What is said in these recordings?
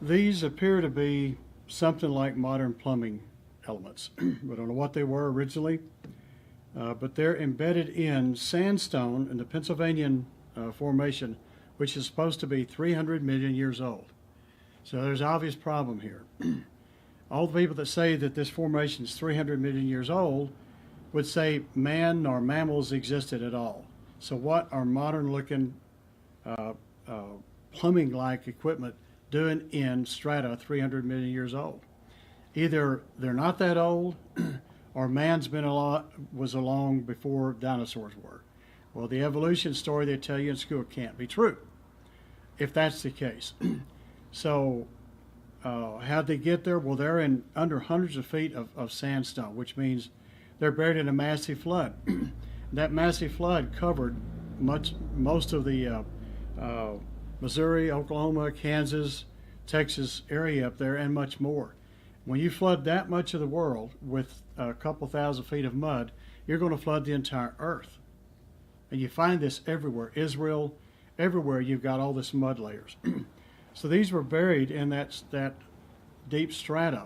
These appear to be something like modern plumbing elements. We don't know what they were originally, but they're embedded in sandstone in the Pennsylvania Formation, which is supposed to be 300 million years old. So there's an obvious problem here. All the people that say that this formation is 300 million years old would say man or mammals existed at all. So what are modern looking uh, uh, plumbing like equipment doing in strata 300 million years old? Either they're not that old or man's been was along before dinosaurs were. Well, the evolution story they tell you in school can't be true if that's the case. So how'd they get there? Well, they're in under hundreds of feet of sandstone, which means they're buried in a massive flood. That massive flood covered most of the Missouri, Oklahoma, Kansas, Texas area up there, and much more. When you flood that much of the world with a couple thousand feet of mud, you're going to flood the entire earth. And you find this everywhere. Israel, everywhere you've got all this mud layers. So these were buried in that deep strata.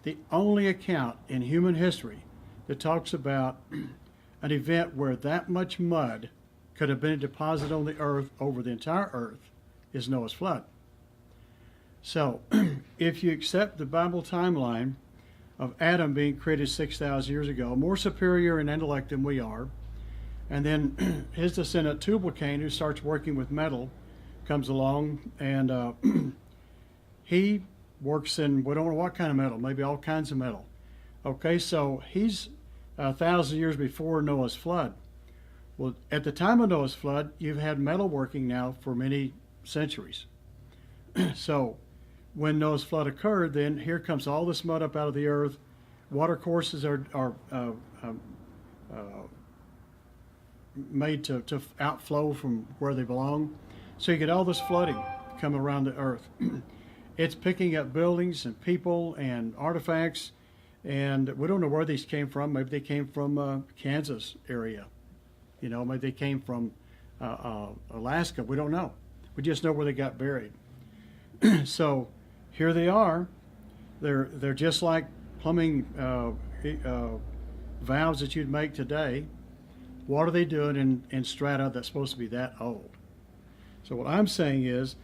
The only account in human history that talks about an event where that much mud could have been deposited on the earth over the entire earth is Noah's flood. So if you accept the Bible timeline of Adam being created 6,000 years ago, more superior in intellect than we are, and then his descendant Tubal-Cain, who starts working with metal, comes along, and he works in, we don't know what kind of metal, maybe all kinds of metal. Okay, so he's 1,000 years before Noah's flood. Well, at the time of Noah's flood, you've had metal working now for many centuries. So when Noah's flood occurred, then here comes all this mud up out of the earth. Water courses are made to outflow from where they belong. So you get all this flooding coming around the earth. It's picking up buildings and people and artifacts, and we don't know where these came from. Maybe they came from Kansas area. You know, maybe they came from Alaska. We don't know. We just know where they got buried. So here they are. They're just like plumbing valves that you'd make today. What are they doing in strata that's supposed to be that old? So what I'm saying is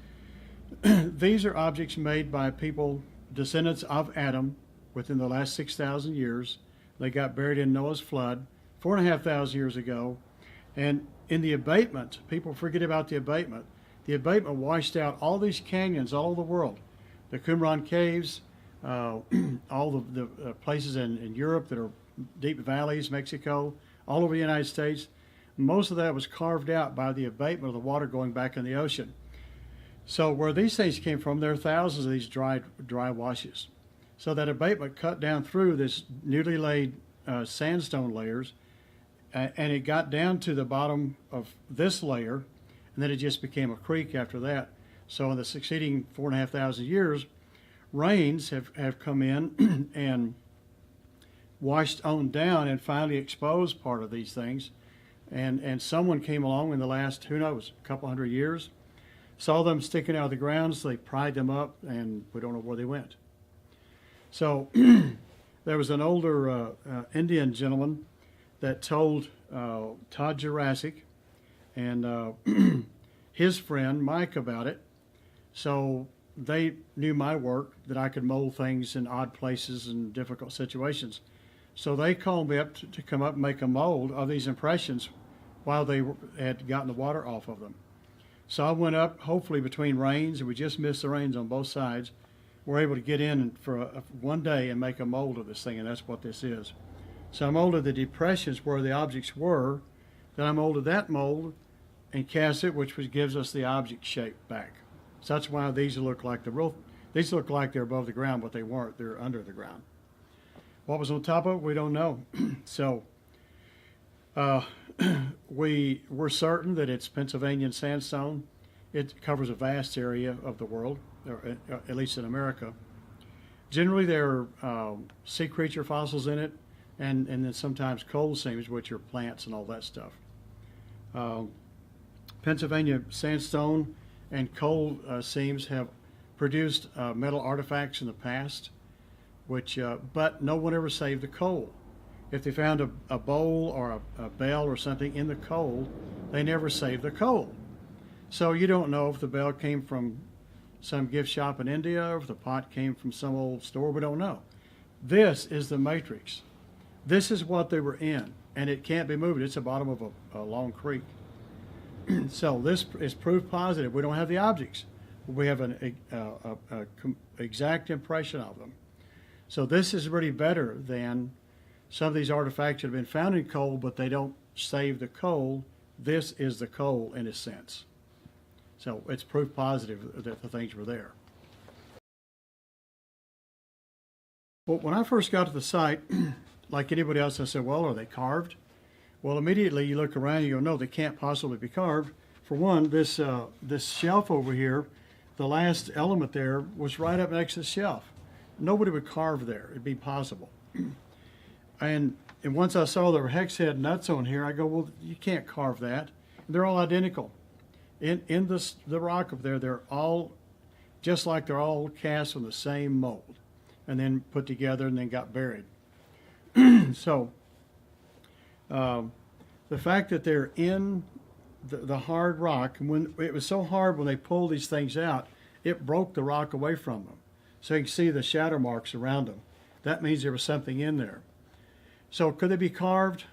these are objects made by people, descendants of Adam, within the last 6,000 years. They got buried in Noah's flood 4,500 years ago. And in the abatement, people forget about the abatement. The abatement washed out all these canyons all over the world. The Qumran caves, all the places in Europe that are deep valleys, Mexico, all over the United States. Most of that was carved out by the abatement of the water going back in the ocean. So where these things came from, there are thousands of these dry washes. So that abatement cut down through this newly laid sandstone layers, and it got down to the bottom of this layer, and then it just became a creek after that. So in the succeeding 4,500 years, rains have come in and washed on down and finally exposed part of these things. And someone came along in the last, who knows, a couple hundred years, saw them sticking out of the ground, so they pried them up, and we don't know where they went. So there was an older Indian gentleman that told Todd Jurassic and his friend Mike about it. So they knew my work, that I could mold things in odd places and difficult situations. So they called me up to come up and make a mold of these impressions while they had gotten the water off of them. So I went up, hopefully between rains, and we just missed the rains on both sides. We're able to get in for one day and make a mold of this thing, and that's what this is. So I molded the depressions where the objects were, then I molded that mold and cast it, which gives us the object shape back. So that's why these look like these look like they're above the ground, but they weren't. They're under the ground. What was on top of it, we don't know. So we're certain that it's Pennsylvania sandstone. It covers a vast area of the world, or at least in America. Generally, there are sea creature fossils in it, and then sometimes coal seams, which are plants and all that stuff. Pennsylvania sandstone and coal seams have produced metal artifacts in the past, which but no one ever saved the coal. If they found a bowl or a bell or something in the coal, they never saved the coal. So you don't know if the bell came from some gift shop in India or if the pot came from some old store. We don't know. This is the matrix. This is what they were in, and it can't be moved. It's the bottom of a long creek. So this is proof positive. We don't have the objects. We have an exact impression of them. So this is really better than some of these artifacts that have been found in coal, but they don't save the coal. This is the coal in a sense. So it's proof positive that the things were there. Well, when I first got to the site, like anybody else, I said, well, are they carved? Well, immediately you look around and you go, no, they can't possibly be carved. For one, this shelf over here, the last element there was right up next to the shelf. Nobody would carve there. It'd be possible. And once I saw there were hex head nuts on here, I go, well, you can't carve that. They're all identical. In the rock up there, they're all just like they're all cast from the same mold and then put together and then got buried. So the fact that they're in the hard rock, and when it was so hard when they pulled these things out, it broke the rock away from them. So you can see the shatter marks around them. That means there was something in there. So could they be carved?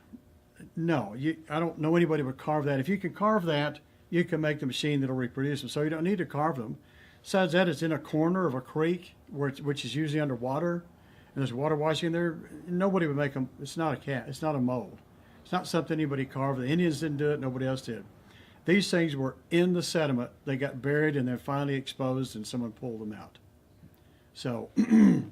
No, I don't know anybody would carve that. If you can carve that, you can make the machine that'll reproduce them. So you don't need to carve them. Besides that, it's in a corner of a creek which is usually underwater, and there's water washing there. Nobody would make them. It's not a cat. It's not a mold. It's not something anybody carved. The Indians didn't do it. Nobody else did. These things were in the sediment. They got buried and they're finally exposed, and someone pulled them out. So, and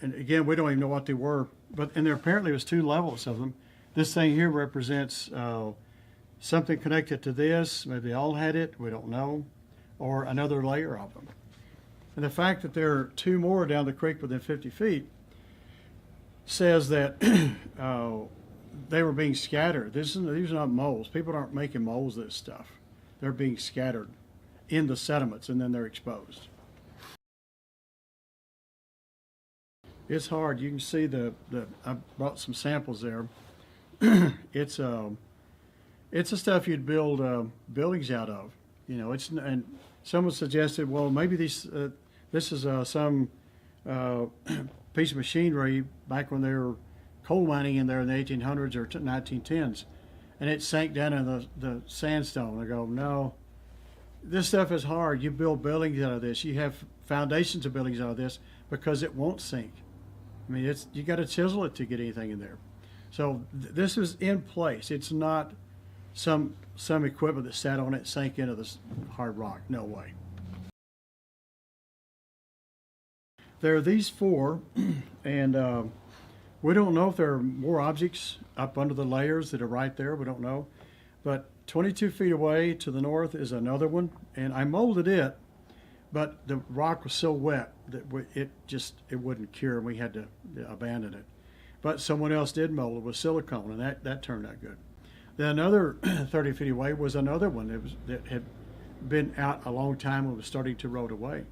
again, we don't even know what they were. And there apparently was 2 levels of them. This thing here represents something connected to this. Maybe they all had it. We don't know. Or another layer of them. And the fact that there are 2 more down the creek within 50 feet says that they were being scattered. These are not moles. People aren't making moles of this stuff. They're being scattered in the sediments, and then they're exposed. It's hard. You can see I brought some samples there. It's the stuff you'd build buildings out of. You know, and someone suggested, well, maybe this is some piece of machinery back when they were coal mining in there in the 1800s or 1910s, and it sank down in the sandstone. I go, no, this stuff is hard. You build buildings out of this. You have foundations of buildings out of this because it won't sink. I mean, you got to chisel it to get anything in there. So this is in place. It's not some equipment that sat on it, sank into this hard rock. No way. There are these 4, and we don't know if there are more objects up under the layers that are right there. We don't know. But 22 feet away to the north is another one, and I molded it, but the rock was so wet that it wouldn't cure, and we had to abandon it. But someone else did mold it with silicone, and that turned out good. Then another 30 feet away was another one that had been out a long time and was starting to erode away.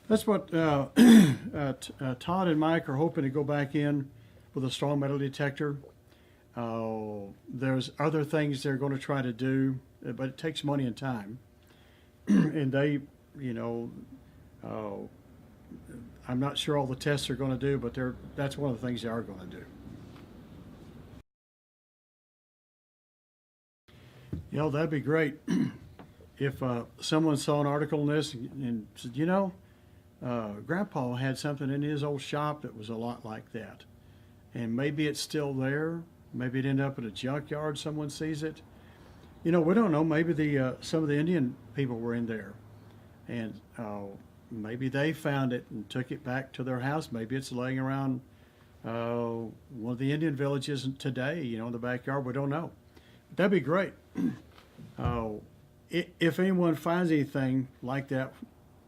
That's what Todd and Mike are hoping to go back in with a strong metal detector. There's other things they're going to try to do, but it takes money and time. And they, I'm not sure all the tests are going to do, but that's one of the things they are going to do. That'd be great if someone saw an article on this and said, Grandpa had something in his old shop that was a lot like that. And maybe it's still there. Maybe it ended up in a junkyard. Someone sees it. We don't know. Maybe some of the Indian people were in there. And maybe they found it and took it back to their house. Maybe it's laying around one of the Indian villages today, in the backyard. We don't know. That'd be great. If anyone finds anything like that,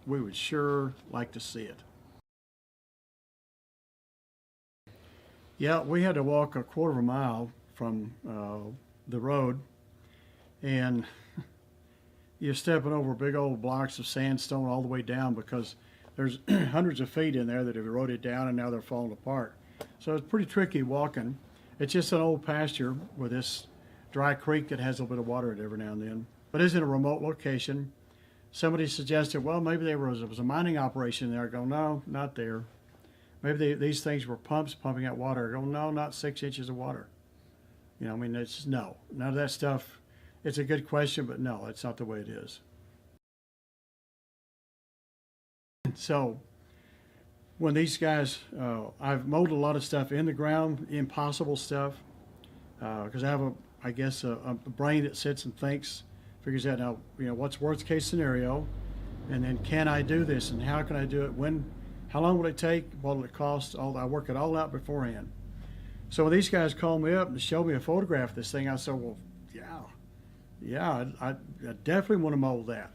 we would sure like to see it. Yeah, we had to walk a quarter of a mile from the road, and you're stepping over big old blocks of sandstone all the way down because there's hundreds of feet in there that have eroded down and now they're falling apart. So it's pretty tricky walking. It's just an old pasture with this dry creek that has a little bit of water in it every now and then. But it's in a remote location. Somebody suggested, well, maybe there was a mining operation there. I go, no, not there. Maybe these things were pumps pumping out water. I go, no, not 6 inches of water. You know, I mean, it's no. None of that stuff. It's a good question, but no, it's not the way it is. So when these guys, I've mowed a lot of stuff in the ground, impossible stuff, because I have a brain that sits and thinks, figures out now, you know, what's worst case scenario, and then can I do this, and how can I do it? How long will it take? What will it cost? I work it all out beforehand. So when these guys called me up and showed me a photograph of this thing, I said, well, yeah, I definitely want to mold that.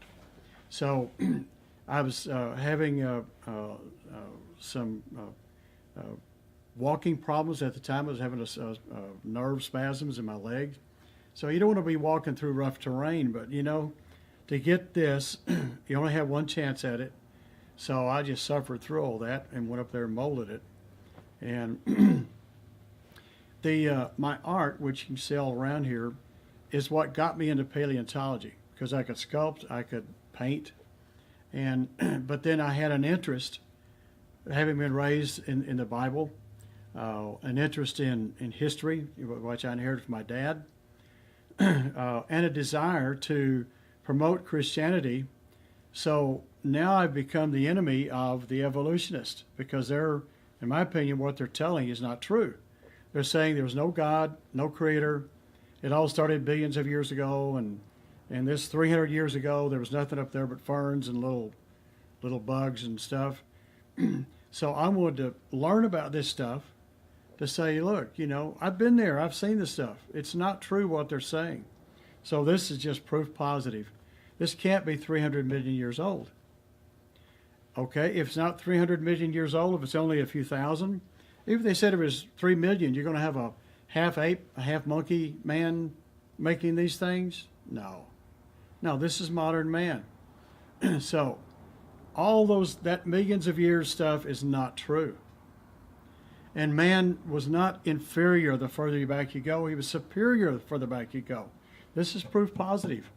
So I was having some walking problems at the time. I was having a nerve spasms in my legs. So you don't want to be walking through rough terrain, but you know, to get this, you only have one chance at it. So I just suffered through all that and went up there and molded it. And my art, which you can see all around here, is what got me into paleontology, because I could sculpt, I could paint, and but then I had an interest, having been raised in the Bible, an interest in history, which I inherited from my dad, and a desire to promote Christianity. So now I've become the enemy of the evolutionists, because they're, in my opinion, what they're telling is not true. They're saying there was no God, no creator. It all started billions of years ago, and this 300 years ago, there was nothing up there but ferns and little bugs and stuff. So I wanted to learn about this stuff to say, look, you know, I've been there, I've seen this stuff. It's not true what they're saying. So this is just proof positive. This can't be 300 million years old. Okay, if it's not 300 million years old, if it's only a few thousand, even if they said it was 3 million, you're going to have a half ape, a half monkey man making these things? No. No, this is modern man. So all that millions of years stuff is not true. And man was not inferior the further back you go. He was superior the further back you go. This is proof positive.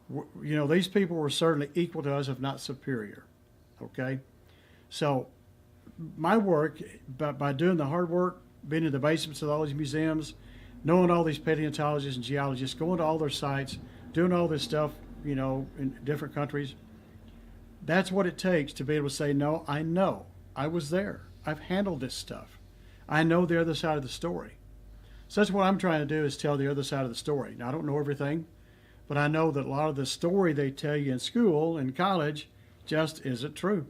You know, these people were certainly equal to us, if not superior. Okay? So my work, by doing the hard work, being in the basements of all these museums, knowing all these paleontologists and geologists, going to all their sites, doing all this stuff, you know, in different countries, that's what it takes to be able to say, no, I know. I was there. I've handled this stuff. I know the other side of the story. So that's what I'm trying to do, is tell the other side of the story. Now, I don't know everything, but I know that a lot of the story they tell you in school and college just isn't true.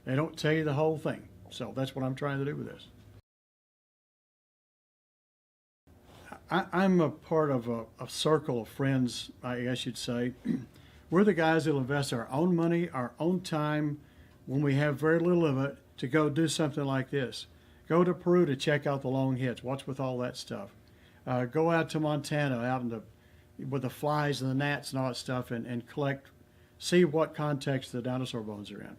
They don't tell you the whole thing. So that's what I'm trying to do with this. I'm a part of a circle of friends, I guess you'd say. We're the guys that'll invest our own money, our own time, when we have very little of it, to go do something like this. Go to Peru to check out the long hits. What's with all that stuff? Go out to Montana, out with the flies and the gnats and all that stuff, and collect, see what context the dinosaur bones are in.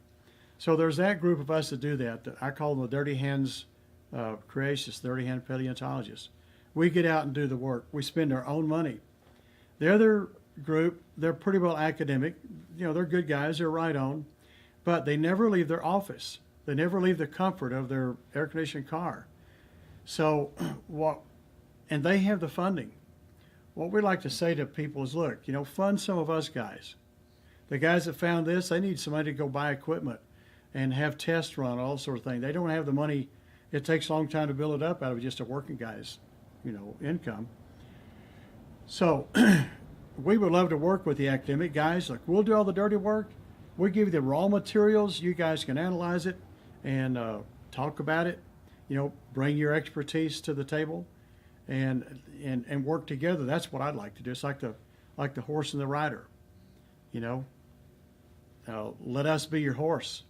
So there's that group of us that do that. I call them the Dirty Hands creationists, Dirty Hand paleontologists. We get out and do the work. We spend our own money. The other group, they're pretty well academic. You know, they're good guys. They're right on. But they never leave their office. They never leave the comfort of their air-conditioned car. So and they have the funding. What we like to say to people is, look, you know, fund some of us guys. The guys that found this, they need somebody to go buy equipment and have tests run, all sort of thing. They don't have the money. It takes a long time to build it up out of just a working guy's, you know, income. So we would love to work with the academic guys. Like, we'll do all the dirty work. We'll give you the raw materials. You guys can analyze it and talk about it. You know, bring your expertise to the table and work together. That's what I'd like to do. It's like the horse and the rider. You know, let us be your horse.